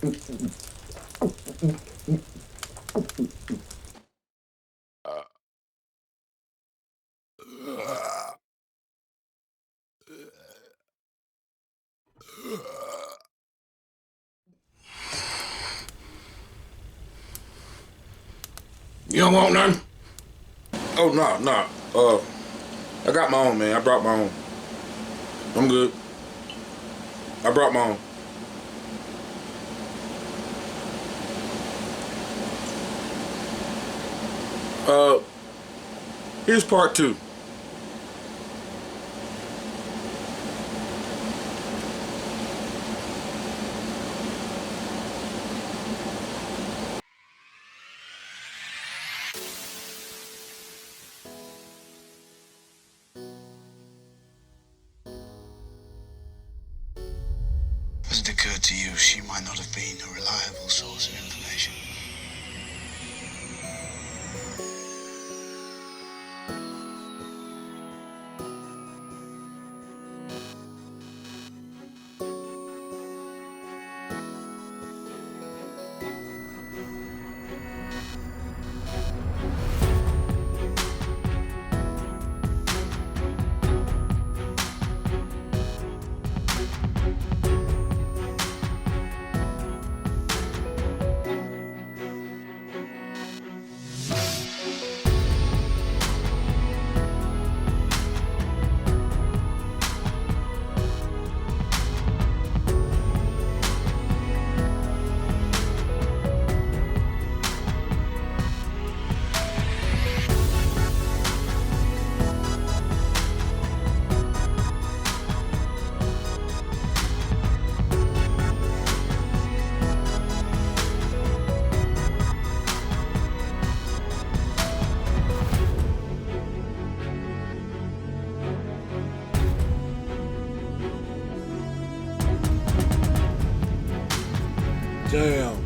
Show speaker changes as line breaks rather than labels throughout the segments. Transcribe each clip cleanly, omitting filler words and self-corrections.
You don't want none? Oh, no. I got my own, man. I brought my own. I'm good. I brought my own. Here's part 2.
Has it occurred to you she might not have been a reliable source of information?
Damn.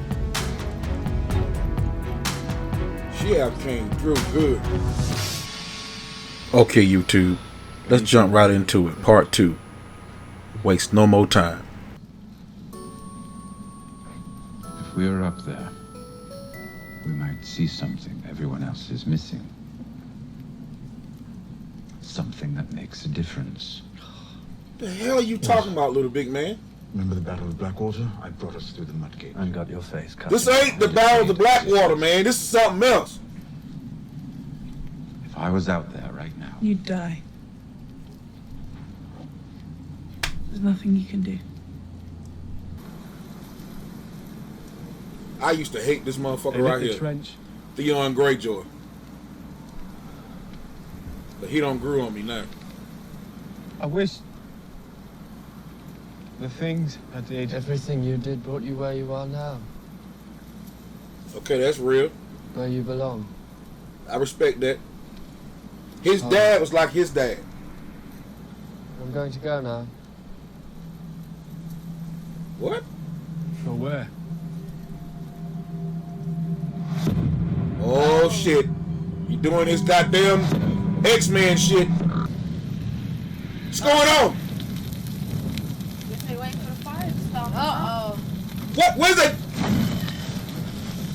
She have came through good.
Okay, YouTube. Let's jump right into it. Part 2. Waste no more time.
If we are up there, we might see something everyone else is missing. Something that makes a difference.
The hell are you talking about, little big man?
Remember the Battle of Blackwater? I brought us through the mud gate.
And got your face cut.
This ain't the Battle of the Blackwater, man. This is something else.
If I was out there right now,
You'd die. There's nothing you can do.
I used to hate this motherfucker right here.
Trench.
Theon Greyjoy. But he don't grew on me now.
I wish the things I did.
Everything you did brought you where you are now,
Okay, that's real.
where you belong.
I respect that. His dad was like his dad.
I'm going to go now.
What?
For where?
Oh shit. You doing this goddamn X-Men shit. What's going on?
They waiting for the fire to stop. Uh-oh.
What was it?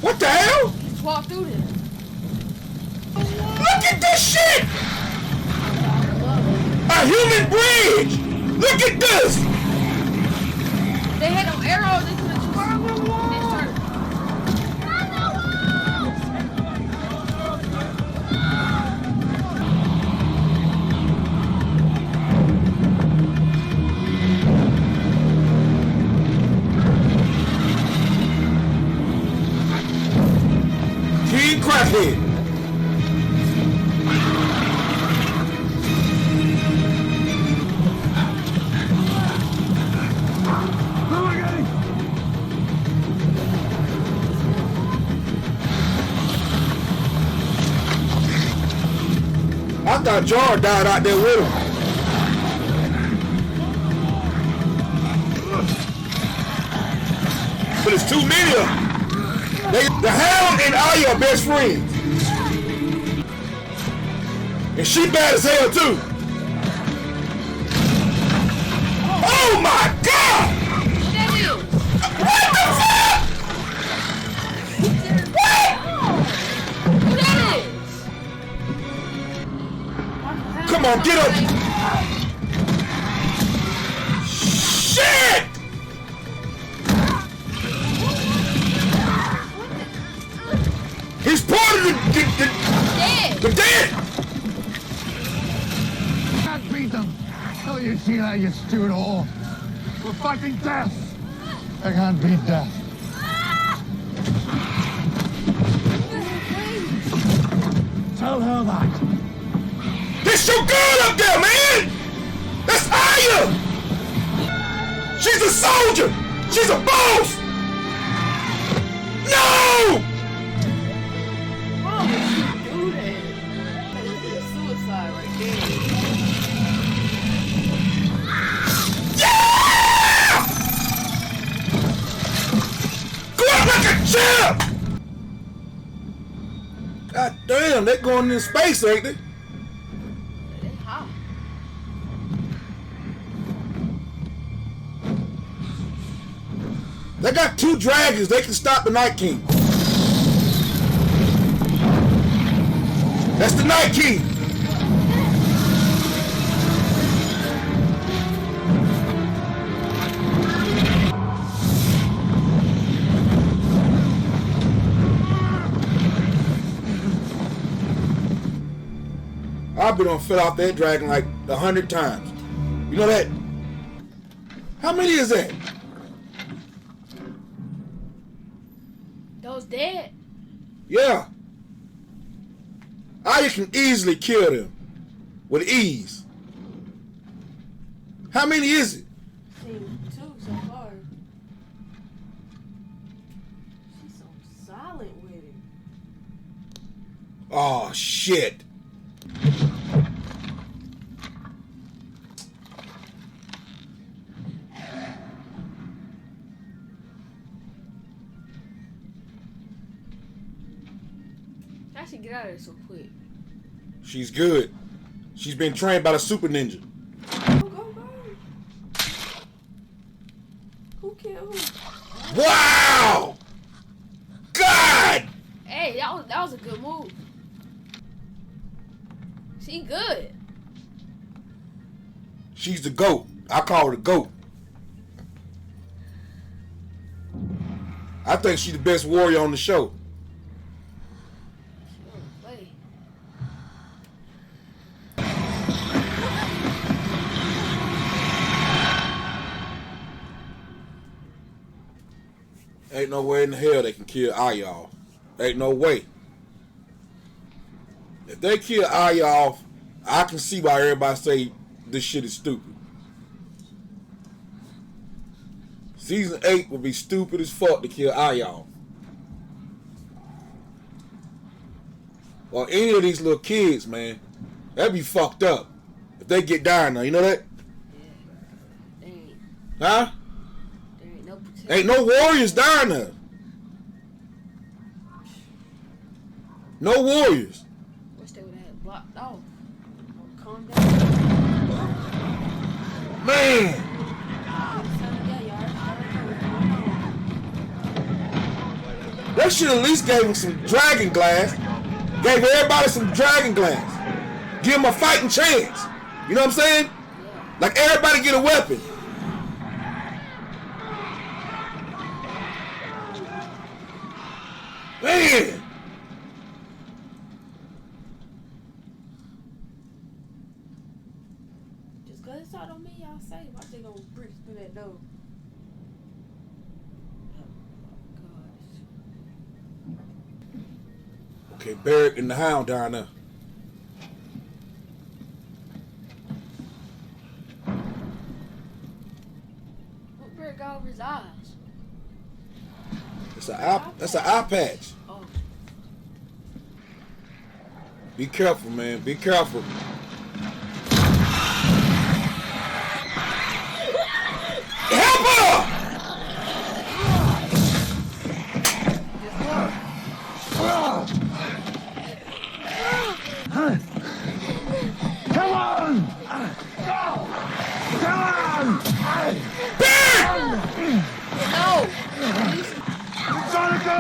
What the hell?
Just walk through this.
Look at this shit! A human bridge! Look at this!
They had them arrows into the tree. They started.
King Crackhead. I thought Jar died out there with him. But it's too many of them. The Hound and Arya are best friends. And she bad as hell too. Oh my God! What the fuck? gonna get him. Shit! He's part of the dead.
Can't beat them. Don't you see that, you stupid whore? We're fighting death. I can't beat death. Tell her that.
It's your girl up there, man! That's Aya! She's a soldier! She's a boss! No!
Why would you do that? That's suicide right there.
Yeah! Go out like a champ! God damn, they're going in space, ain't they?
They hot.
They got 2 dragons. They can stop the Night King. That's the Night King. I've been on fill off that dragon like 100 times. You know that? How many is that?
Those dead?
Yeah. I can easily kill them with ease. How many is it?
Seen 2 so far. She's so silent with it.
Oh shit.
I should get out of there so quick.
She's good. She's been trained by the super ninja.
Go. Who killed who?
Wow! God!
Hey, that was a good move. She good.
She's the GOAT. I call her the GOAT. I think she's the best warrior on the show.
Wait.
Ain't no way in hell they can kill Aya off. Ain't no way. If they kill Aya off, I can see why everybody say this shit is stupid. Season 8 would be stupid as fuck to kill Aya off. Or any of these little kids, man. That'd be fucked up. If they get dying now, you know that?
Yeah. There ain't,
Huh?
there ain't no protection.
Ain't no warriors dying there. No warriors.
Wish they would have blocked off. Calm down.
Man. They should at least gave him some dragon glass. Gave everybody some dragon glass. Give them a fighting chance. You know what I'm saying? Like everybody get a weapon. Man.
Just cause it's out on me, y'all say. Why they gonna break through that door?
Okay, Barrett and the Hound down there.
What Barrett got over his eyes?
That's an eye patch.
Oh.
Be careful, man. Be careful. Help her!
Come on! Come on!
No!
We're trying to go!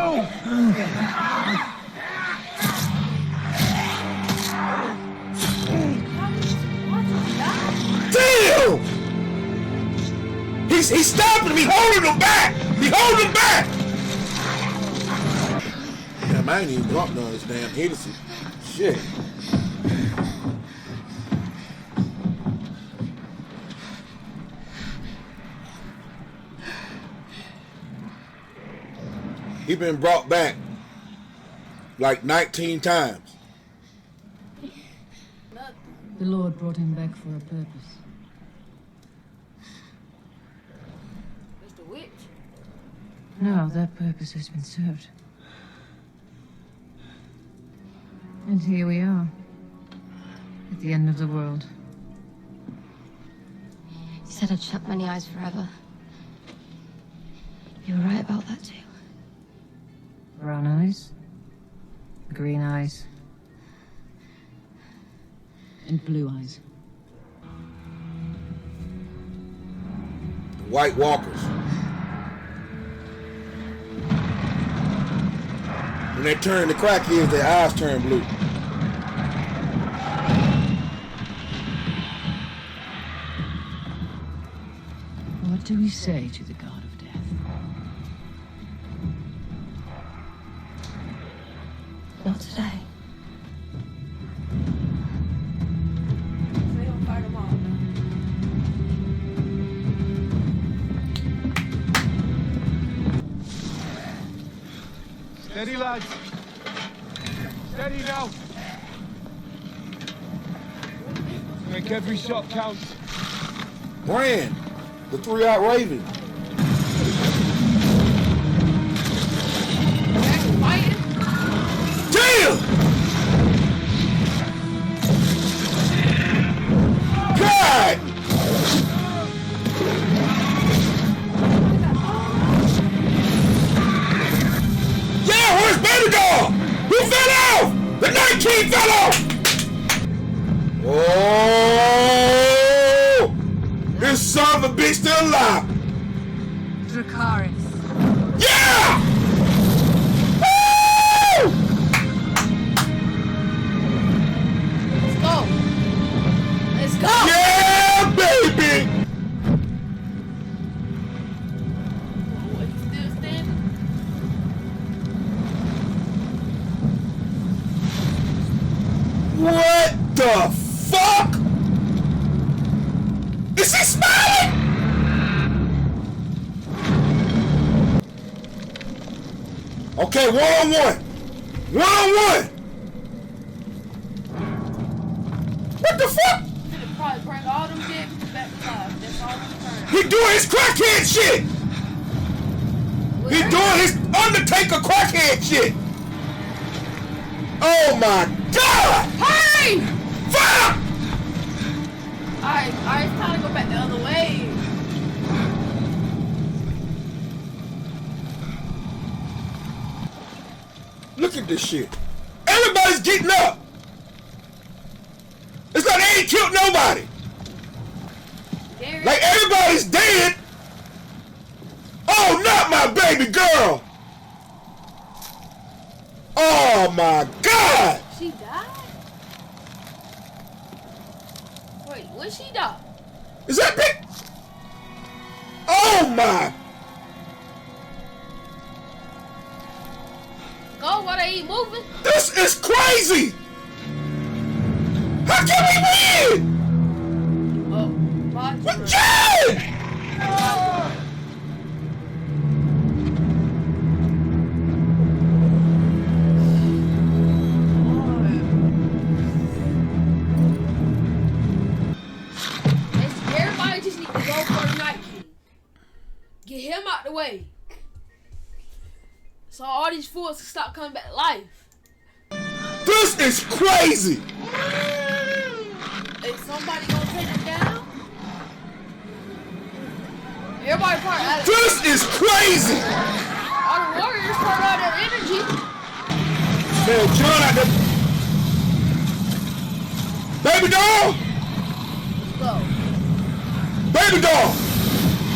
He's stopping him. He holding him back. He holding him back. Damn, I ain't even dropped none of this damn Hennessy. Shit. He been brought back like 19 times.
The Lord brought him back for a purpose.
Mr. Witch?
Now that purpose has been served. And here we are, at the end of the world.
You said I'd shut many eyes forever. You were right about that too.
Brown eyes, green eyes, and blue eyes.
White Walkers. When they turn to crackheads, their eyes turn blue.
What do we say to the god of death?
Not today.
They don't fight them all.
Steady, lads. Steady now. Make every shot count.
Brand, the three-eyed raven.
They're fighting.
Damn! God! Yeah, where's Baby Doll? Who fell off? The Night King fell off! Oh! This son of a bitch still alive!
Dracarys.
Yeah! Woo!
Let's go. Let's go.
Yeah, baby!
Oh, he's still standing.
What the fuck? Is he smiling? Okay, one-on-one. One-on-one. What the fuck?
Should probably bring all them dead people back to life. That's all I'm
He doing his crackhead shit. He doing his Undertaker crackhead shit. Oh my God!
Hey!
Fuck!
Alright, it's time to go back the other way.
Look at this shit. Everybody's getting up. It's like they ain't killed nobody. Like everybody's dead. Oh, not my baby girl. Oh my God.
She died? Wait, when she died?
Is that big? Oh my.
Go, why they ain't moving?
This is crazy. How can we win?
Oh, my
We're dead.
Everybody just need to go for the Night King. Get him out the way. So all these fools can stop coming back to life.
This is crazy.
Is somebody gonna take it down? Everybody part out of
This is crazy.
all the warriors part out of energy.
Man, John out there. Baby doll.
Go.
Baby doll.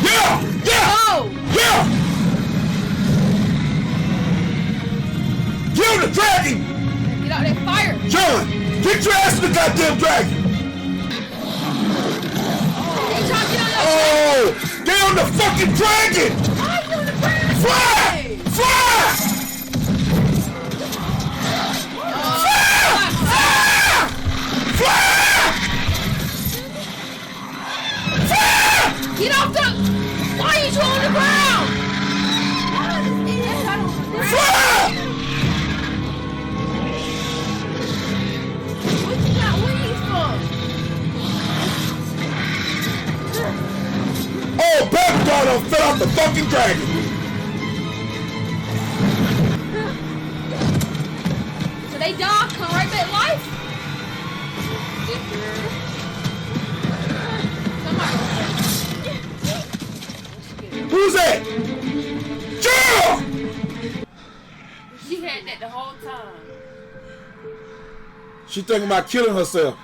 Yeah. Yeah.
Go.
Yeah. Kill the dragon.
Get out that fire.
John, get your ass to the goddamn dragon.
They trying to get on your
Oh. Get on the fucking dragon!
Why are you on the ground?
Fly! Fly!
Get off the... Why are you on the ground?
Fly!
What you got wings for?
Oh, Baby Doll done fell off the fucking dragon.
So they die, come right back to life?
Who's that? Jill!
She had that the whole time.
She thinking about killing herself.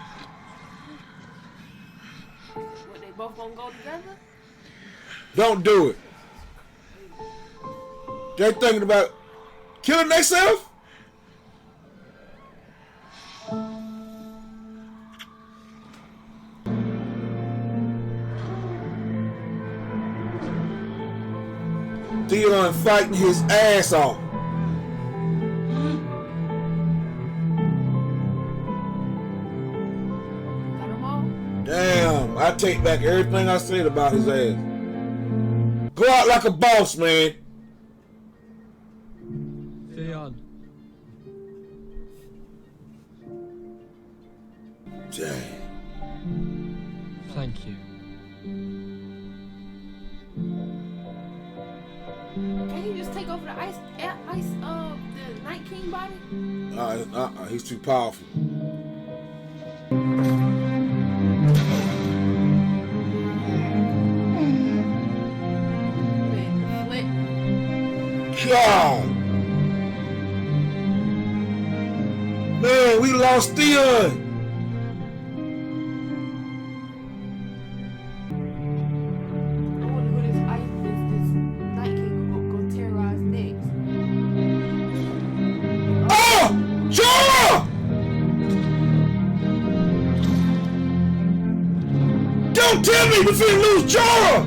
What, they both gonna go together?
Don't do it. They thinking about killing themselves? Theon fighting his ass off. Damn, I take back everything I said about his ass. Go out like a boss, man.
Theon.
Damn.
Thank you.
Can he just take over the the Night King body?
He's too powerful. God! Man, we lost Theon!
I wonder who this Night King go terrorize next.
Oh! Jorah! Don't tell me we finna lose Jorah!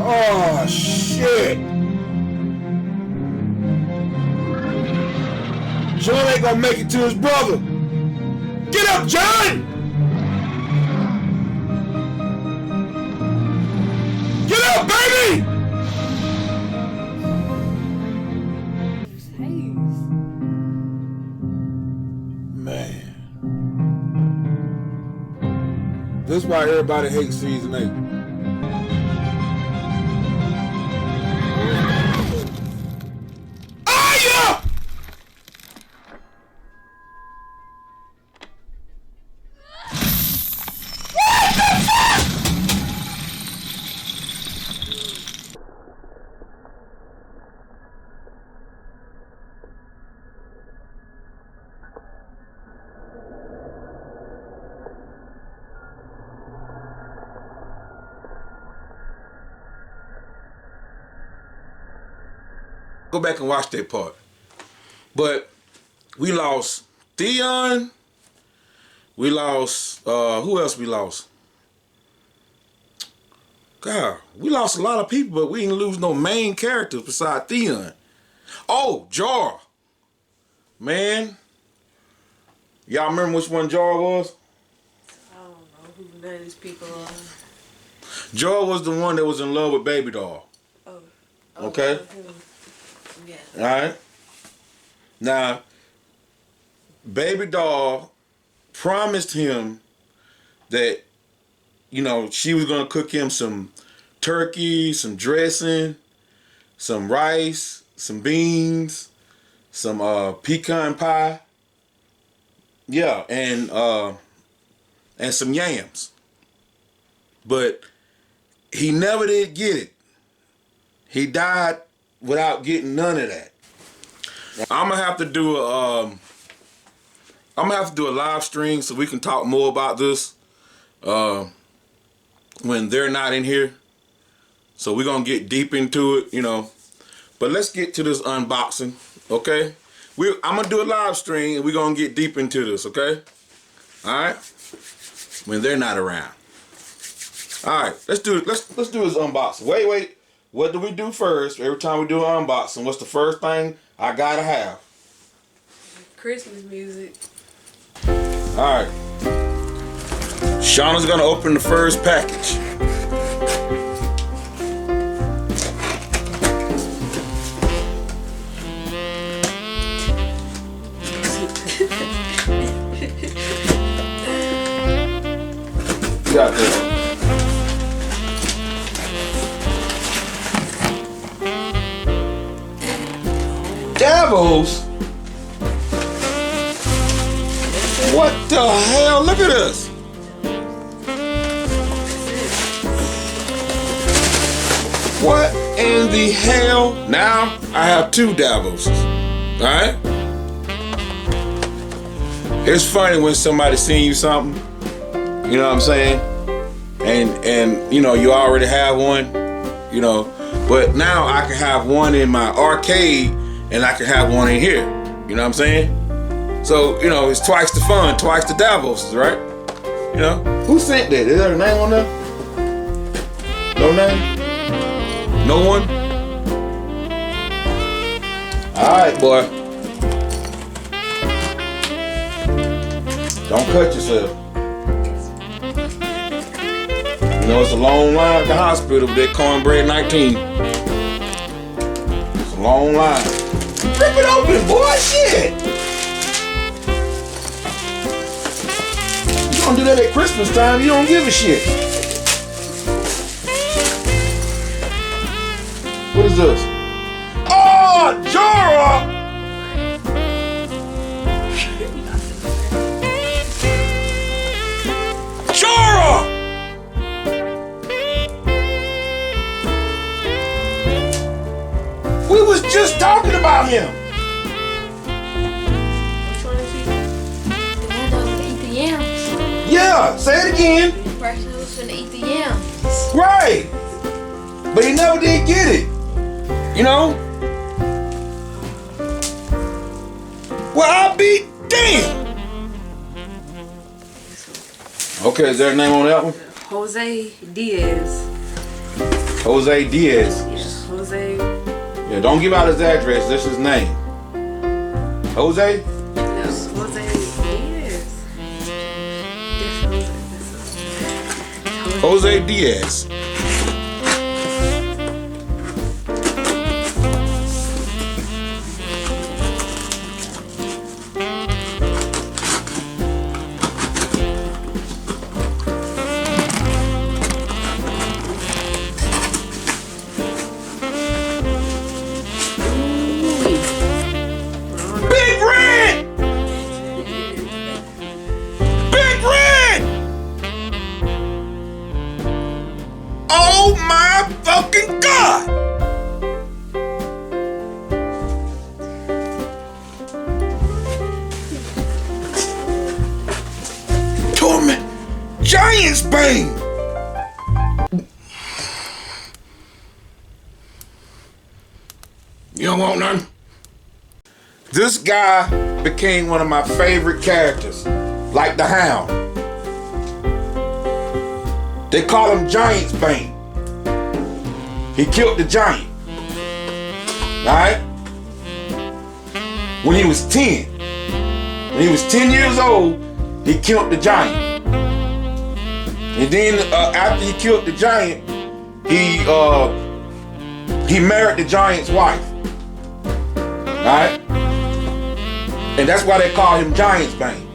Oh, shit! John ain't gonna make it to his brother. Get up, John! Get up, baby! Man. This is why everybody hates season 8. Go back and watch that part. But we lost Theon. We lost, who else we lost? God, we lost a lot of people, but we didn't lose no main characters besides Theon. Oh, Jorah. Man. Y'all remember which one Jorah was?
I don't know who none of these people are.
Jorah was the one that was in love with Baby Doll.
Oh.
Okay?
Yeah.
Alright? Now, Baby Doll promised him that, you know, she was going to cook him some turkey, some dressing, some rice, some beans, some pecan pie. Yeah, and some yams. But he never did get it. He died without getting none of that. I'm gonna have to do a live stream so we can talk more about this when they're not in here. So we're gonna get deep into it, you know. But let's get to this unboxing, okay? I'm gonna do a live stream and we're gonna get deep into this, okay? All right? When they're not around. All right, let's do this unboxing. Wait. What do we do first? Every time we do an unboxing, what's the first thing I gotta have?
Christmas music.
All right. Shauna's gonna open the first package. Got this. Davos? What the hell? Look at this. What in the hell? Now I have 2 Davoses. Alright? It's funny when somebody sends you something, you know what I'm saying? And you know, you already have one, you know, but now I can have one in my arcade and I can have one in here. You know what I'm saying? So, you know, it's twice the fun, twice the Davoses, right? You know? Who sent that? Is there a name on there? No name? No one? Alright, boy. Don't cut yourself. You know, it's a long line at the hospital with that cornbread 19. It's a long line. Rip it open, boy, shit! You don't do that at Christmas time, you don't give a shit. What is this? Oh, Jorah! Jorah! We was just talking about him.
Which one is he? The one that was gonna eat the yams.
Yeah, say it again.
The person who was gonna eat the yams.
Right. But he never did get it. You know? Well, I'll be damned. Okay, is there a name on that one?
Jose Diaz.
Jose Diaz.
Yes, Jose.
Yeah, don't give out his address. This is his name. Jose?
Yes, Jose Diaz. Yes,
Jose Diaz. Big Red! Big Red! Oh my fucking God! Torment! Giant's Bane! You don't want none? This guy became one of my favorite characters, like the Hound. They call him Giant's Bane. He killed the giant. Alright? When he was 10. When he was 10 years old, he killed the giant. And then after he killed the giant, he married the giant's wife. Alright? And that's why they call him Giant's Bane.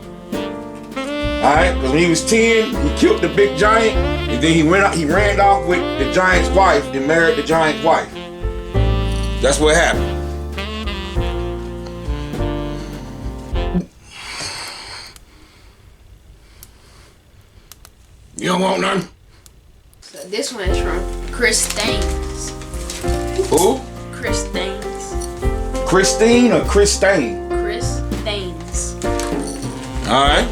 Alright? Because when he was 10, he killed the big giant, and then he ran off with the giant's wife and married the giant's wife. That's what happened. You don't want none?
So this one is from Chris Staines.
Who?
Chris Staines.
Christine or Christine?
Chris Staines.
Alright.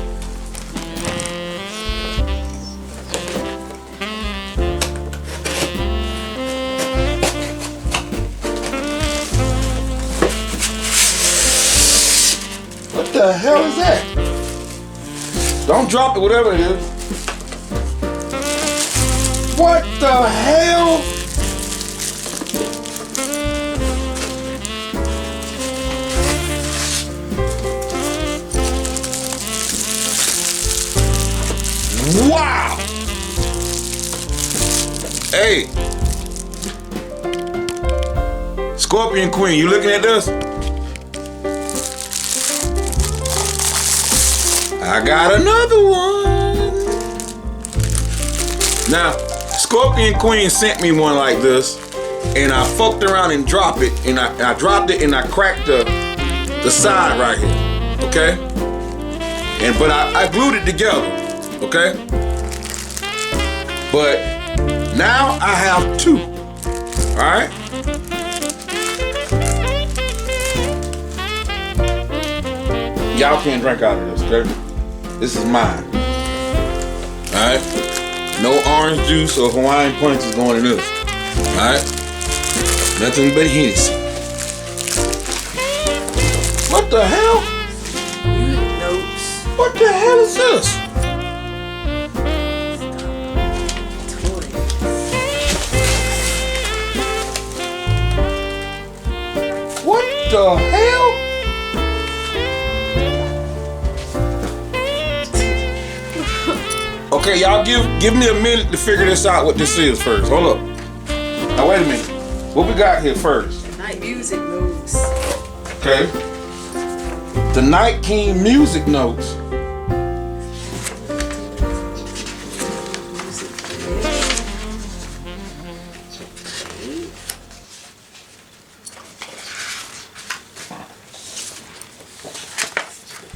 What the hell is that? Don't drop it, whatever it is. What the hell? Wow! Hey! Scorpion Queen, you looking at this? I got another one. Now, Scorpion Queen sent me one like this, and I fucked around and dropped it, and I dropped it and I cracked the side right here, okay? But I glued it together, okay? But now I have two, all right? Y'all can't drink out of this, okay? This is mine, all right? No orange juice or Hawaiian Punch is going in this, all right? Nothing but Hennessy. What the hell?
Notes.
What the hell is this? What the hell? Okay, y'all give me a minute to figure this out what this is first. Hold up. Now wait a minute. What we got here first?
Night music notes.
Okay. The Night King music notes.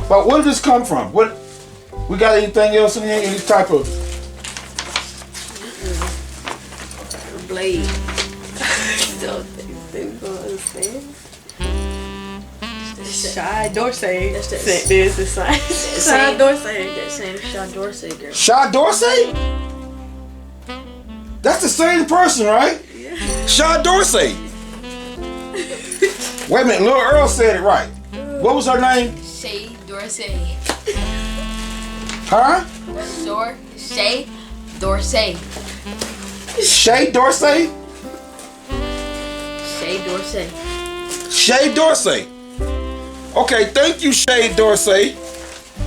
But where did this come from? What? We got anything else in here? Any type of
Blade. Don't think they gonna understand. Shy Dorsey sent this aside. Shy Dorsey. That same Shy Dorsey girl.
Shy Dorsey? That's the same person, right?
Yeah.
Shy Dorsey. Wait a minute, Lil Earl said it right. What was her name?
Shay Dorsey.
Huh?
Shay Dorsey.
Shay Dorsey?
Shay Dorsey.
Shay Dorsey. Okay, thank you, Shay Dorsey.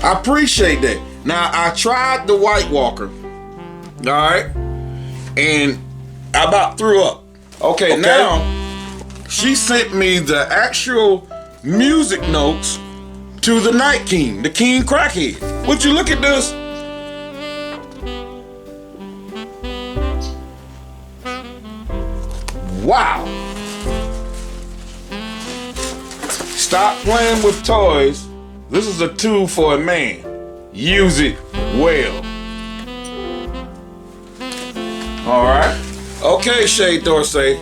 I appreciate that. Now, I tried the White Walker. Alright? And I about threw up. Okay, now, she sent me the actual music notes to the Night King, the King Crackhead. Would you look at this? Wow. Stop playing with toys. This is a tool for a man. Use it well. All right. Okay, Shay Dorsey.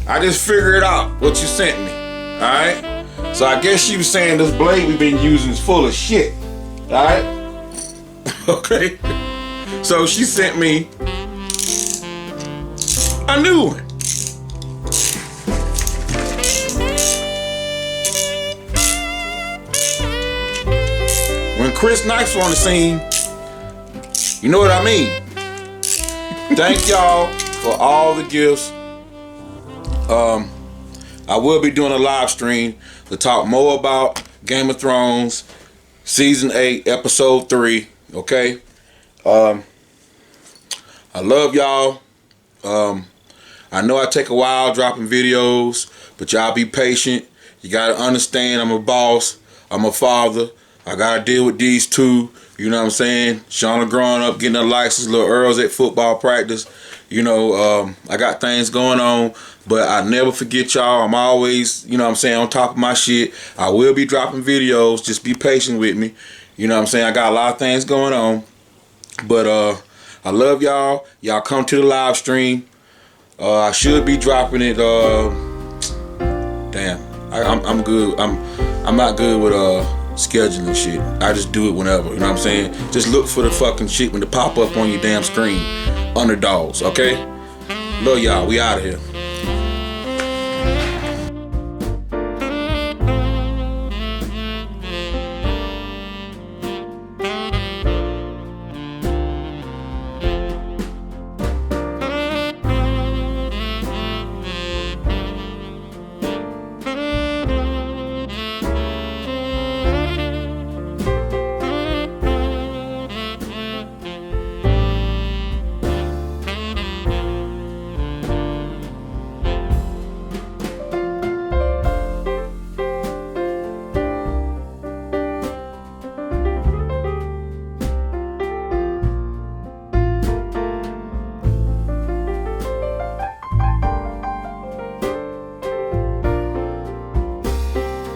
I just figured out what you sent me. All right. So I guess she was saying this blade we've been using is full of shit. All right. Okay. So she sent me a new one. When Chris Knife's on the scene, you know what I mean. Thank y'all for all the gifts. I will be doing a live stream to talk more about Game of Thrones Season 8, Episode 3. Okay? I love y'all. I know I take a while dropping videos, but y'all be patient. You gotta understand I'm a boss. I'm a father. I gotta deal with these two. You know what I'm saying? Shauna growing up, getting a license, Lil Earl's at football practice. You know, I got things going on, but I never forget y'all. I'm always, you know what I'm saying, on top of my shit. I will be dropping videos. Just be patient with me. You know what I'm saying? I got a lot of things going on. But I love y'all. Y'all come to the live stream. I should be dropping it. Damn, I'm good. I'm not good with scheduling shit. I just do it whenever. You know what I'm saying? Just look for the fucking shit when it pop up on your damn screen. Underdogs, okay? Love y'all. We out of here.